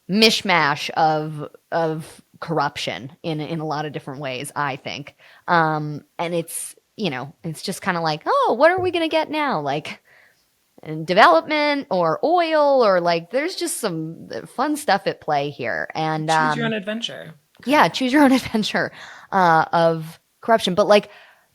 mishmash of corruption in a lot of different ways, I think. And it's just kind of oh, what are we gonna get now? Development or oil or there's just some fun stuff at play here. And choose your own adventure. Yeah, choose your own adventure of corruption. But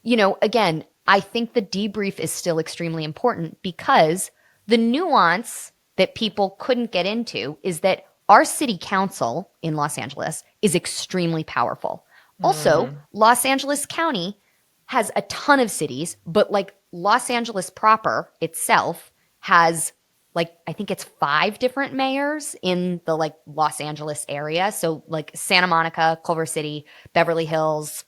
again, I think the debrief is still extremely important because the nuance that people couldn't get into is that our city council in Los Angeles is extremely powerful. Also, Los Angeles County has a ton of cities, but Los Angeles proper itself has I think it's 5 different mayors in the Los Angeles area. So Santa Monica, Culver City, Beverly Hills.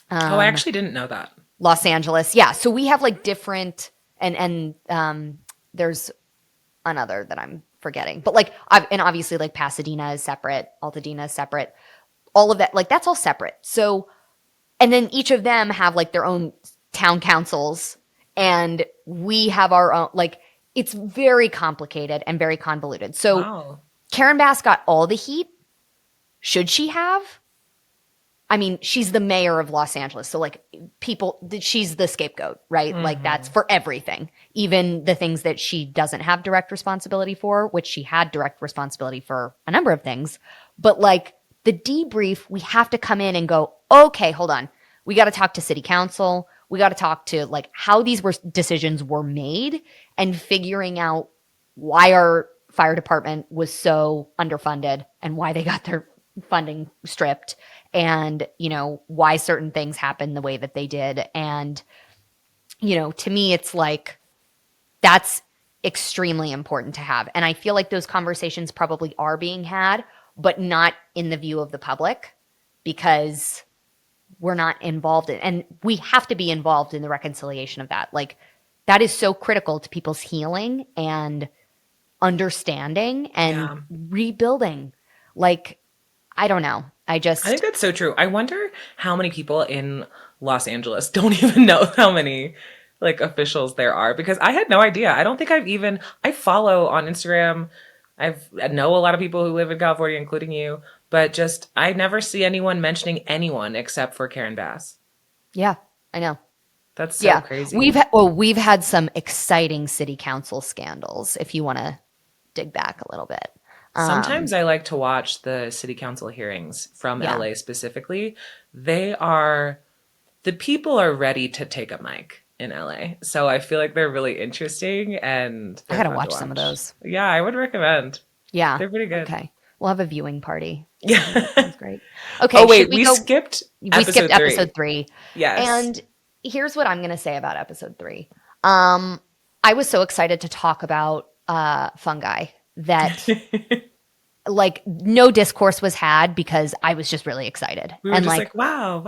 I actually didn't know that. Los Angeles. Yeah. So we have different and there's another that I'm forgetting. But and obviously Pasadena is separate, Altadena is separate. All of that, that's all separate. So and then each of them have their own town councils and we have our own it's very complicated and very convoluted. So wow. Karen Bass got all the heat. Should she have? I mean, she's the mayor of Los Angeles. So she's the scapegoat, right? Mm-hmm. That's for everything, even the things that she doesn't have direct responsibility for, which she had direct responsibility for a number of things. But the debrief, we have to come in and go, okay, hold on. We got to talk to city council. We got to talk to how these decisions were made and figuring out why our fire department was so underfunded and why they got their funding stripped and, why certain things happened the way that they did. And, to me, it's that's extremely important to have. And I feel like those conversations probably are being had, but not in the view of the public because we're not involved in, and we have to be involved in the reconciliation of that. Like that is so critical to people's healing and understanding and Yeah. rebuilding. Like, I don't know. I think that's so true. I wonder how many people in Los Angeles don't even know how many like officials there are because I had no idea. I don't think I follow on Instagram. I know a lot of people who live in California, including you, but just I never see anyone mentioning anyone except for Karen Bass. Yeah, I know. That's so Yeah. crazy. We've had some exciting city council scandals if you want to dig back a little bit. Sometimes I like to watch the city council hearings from Yeah. LA specifically. The people are ready to take a mic in LA. So I feel like they're really interesting and I they're got to fun watch some of those. Yeah, I would recommend. Yeah. They're pretty good. Okay. We'll have a viewing party. Yeah. Sounds great. Okay. Oh should wait, we go? skipped We skipped episode 3. episode 3. Yes. And here's what I'm going to say about episode 3. I was so excited to talk about fungi that like no discourse was had because I was just really excited. We were and just like, wow.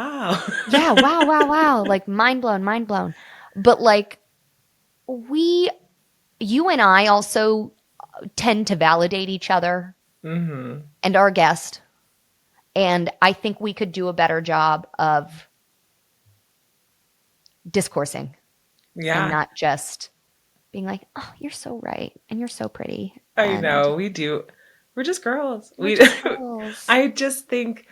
yeah, wow. Like mind blown. But like you and I also tend to validate each other and our guest. And I think we could do a better job of discoursing Yeah. and not just being like, oh, you're so right. And you're so pretty. I And know, we do. We're just girls. we're just girls. I just think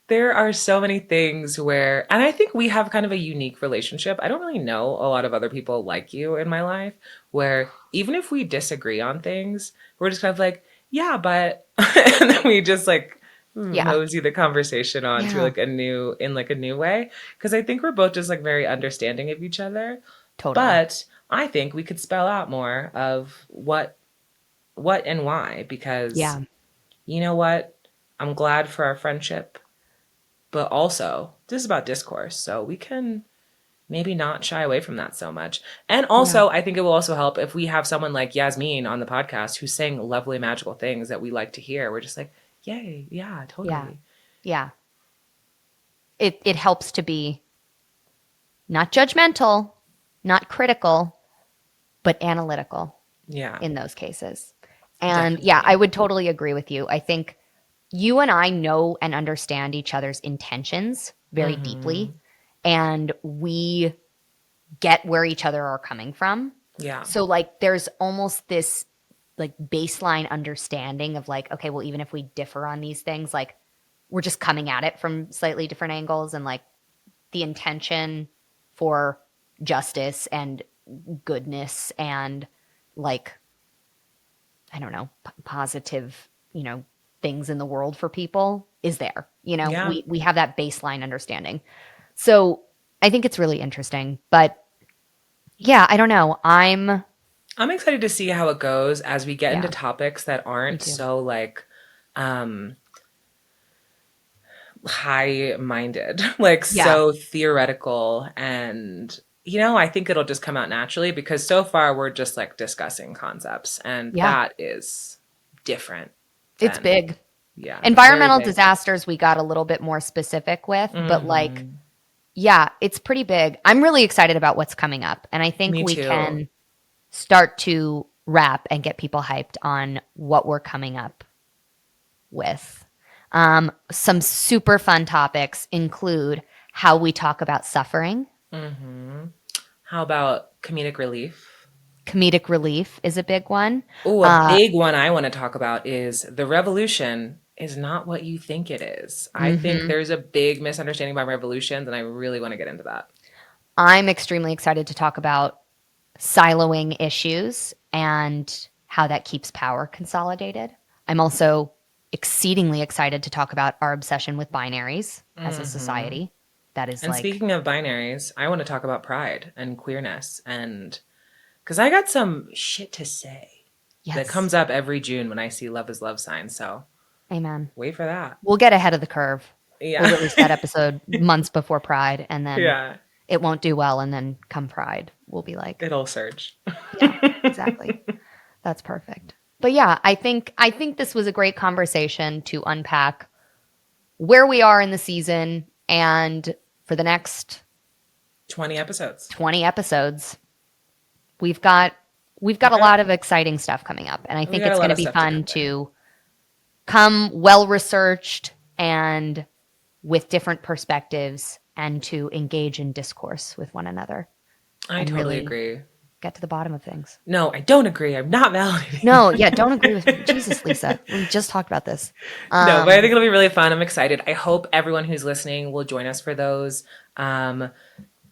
there are so many things where, and I think we have kind of a unique relationship. I don't really know a lot of other people like you in my life, where even if we disagree on things, we're just kind of like, yeah, but, and then we just like Yeah. mosey the conversation on to Yeah. like a new way. Because I think we're both just like very understanding of each other. Totally. But I think we could spell out more of what and why, because Yeah. you know what? I'm glad for our friendship, but also this is about discourse, so we can maybe not shy away from that so much. And also, I think it will also help if we have someone like Yasmin on the podcast who's saying lovely, magical things that we like to hear. We're just like, yay, yeah, totally. Yeah. It helps to be not judgmental, not critical, but analytical Yeah. in those cases. And yeah, I would totally agree with you. I think you and I know and understand each other's intentions very deeply, and we get where each other are coming from. Yeah. So like there's almost this like baseline understanding of like, okay, well, even if we differ on these things, like we're just coming at it from slightly different angles, and like the intention for justice and goodness and like, I don't know, positive, things in the world for people is there. Yeah. We have that baseline understanding. So I think it's really interesting. But yeah, I don't know. I'm excited to see how it goes as we get Yeah. into topics that aren't too. so like high-minded, like Yeah. so theoretical. And I think it'll just come out naturally because so far we're just like discussing concepts, and Yeah. that is different. It's than- big. Yeah. Environmental very big. disasters we got a little bit more specific with, but like, yeah, it's pretty big. I'm really excited about what's coming up. And I think Me we too. can start to wrap and get people hyped on what we're coming up with. Some super fun topics include how we talk about suffering. How about comedic relief? Comedic relief is a big one. Oh, a big one I want to talk about is the revolution is not what you think it is. I think there's a big misunderstanding about revolutions, and I really want to get into that. I'm extremely excited to talk about siloing issues and how that keeps power consolidated. I'm also exceedingly excited to talk about our obsession with binaries as a society. That is And like, speaking of binaries, I want to talk about pride and queerness, and because I got some shit to say yes, that comes up every June when I see Love is Love signs. So amen. wait for that. We'll get ahead of the curve. Yeah. We'll release that episode months before Pride, and then Yeah. it won't do well, and then come Pride, we'll be like, It'll surge. exactly. That's perfect. But yeah, I think this was a great conversation to unpack where we are in the season, and for the next 20 episodes. 20 episodes, we've got a lot of exciting stuff coming up, and I think got it's a lot going to of be stuff to fun cover. to come well researched and with different perspectives, and to engage in discourse with one another. I and totally really agree. Get to the bottom of things. No, I don't agree. I'm not validating. No, yeah, don't agree with me. Jesus, Lisa, we just talked about this. No, but I think it'll be really fun. I'm excited. I hope everyone who's listening will join us for those.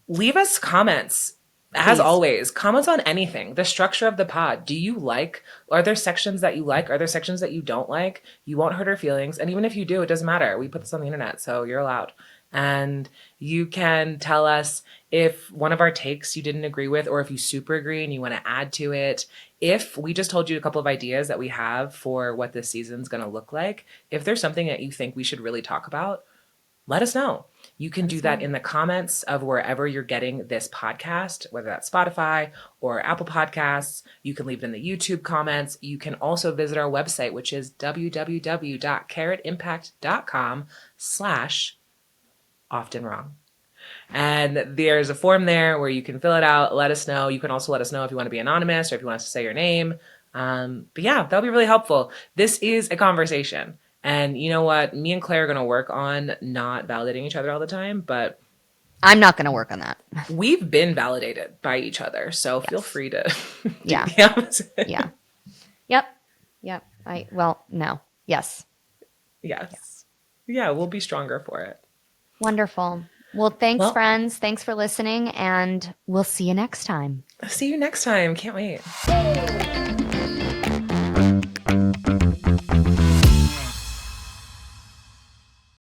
Leave us comments. As Please. always, comments on anything. The structure of the pod. Do you like? Are there sections that you like? Are there sections that you don't like? You won't hurt our feelings. And even if you do, it doesn't matter. We put this on the internet, so you're allowed. And you can tell us if one of our takes you didn't agree with, or if you super agree and you want to add to it. If we just told you a couple of ideas that we have for what this season's going to look like, if there's something that you think we should really talk about, let us know. You can do that in the comments of wherever you're getting this podcast, whether that's Spotify or Apple Podcasts. You can leave it in the YouTube comments. You can also visit our website, which is www.carrotimpact.com/oftenwrong. And there's a form there where you can fill it out. Let us know. You can also let us know if you want to be anonymous or if you want us to say your name. But yeah, that'll be really helpful. This is a conversation. And you know what? Me and Claire are going to work on not validating each other all the time, but I'm not going to work on that. we've been validated by each other. So feel Yes. free to do Yeah. the opposite. Yeah. Yep. No. Yes. Yes. Yeah, we'll be stronger for it. Wonderful. Well, thanks, Well- friends. Thanks for listening, and we'll see you next time. See you next time. Can't wait.